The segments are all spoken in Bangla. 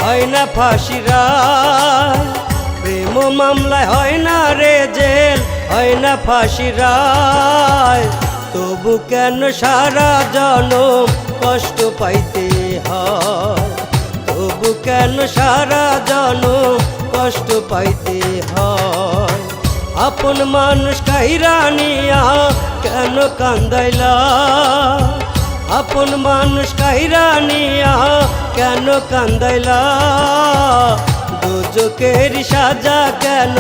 হয় না ফাঁসি রায়, প্রেম মামলায় হয় না রে জেল, হয় না ফাঁসি রায়। তবু কেন সারা জনম কষ্ট পাইতে হয়, তবু কেন সারা জনম কষ্ট পাইতে হয়। আপন মানুষ কাহিরা নিয়া কেন কান্দাইলা, আপন মানুষ কাহিরা নিয়া কেন কান্দাইলা। দোজকের সাজা কেন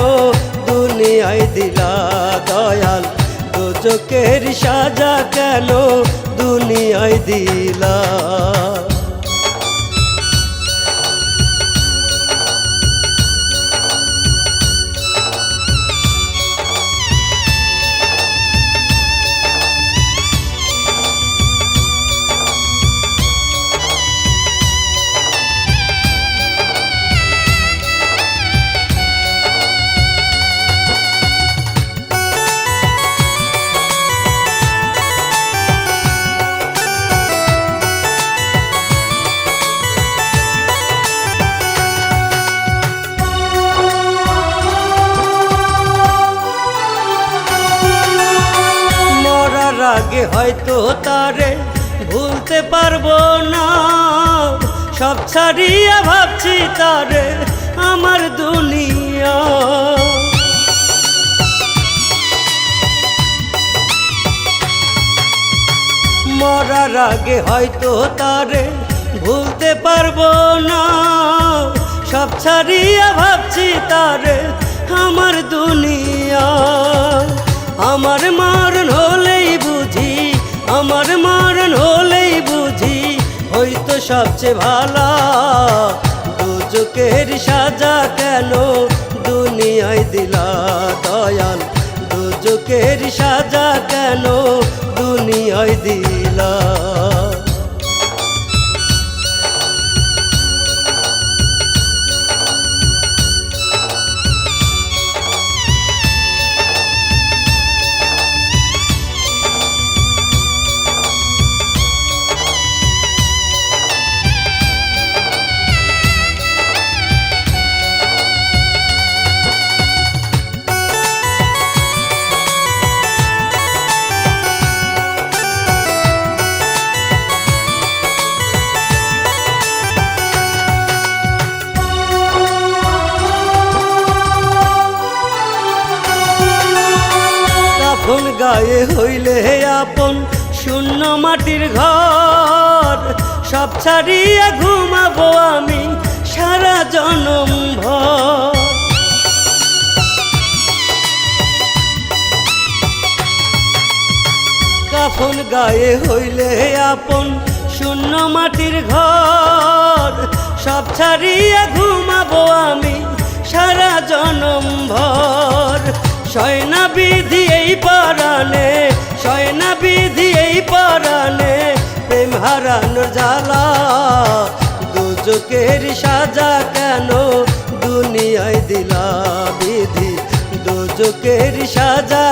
দুনিয়ায় দিলা দয়াল, দোজকের সাজা কেন দুনিয়ায় দিলা। আগে হয়তো তারে ভুলতে পারবো না, সব ছাড়িয়া ভাবছি তারে আমার দুনিয়া। মরার আগে হয়তো তারে ভুলতে পারবো না, সব ছাড়িয়া ভাবছি তারে আমার দুনিয়া। আমার মরণ হলেই বুঝি, আমার মরণ হলেই বুঝি হয়তো সবচেয়ে ভালা। দোজকের সাজা কেন দুনিয়ায় দিলা দয়াল, দোজকের সাজা কেন দুনিয়ায় দিলা। আপন গায়ে হইলে আপন শূন্য মাটির ঘর, সব ছাড়িয়া ঘুমাবো আমি সারা জনম ভর। কাফন গায়ে হইলে আপন শূন্য মাটির ঘর, সব ছাড়িয়া ঘুমাবো আমি সারা জনম ভর। সয়না বিধি এই পরাণে, সয়না বিধি এই পরাণে প্রেম হারানোর জ্বালা। দোজকের সাজা কেন দুনিয়ায় দিলা বিধি, দোজকের সাজা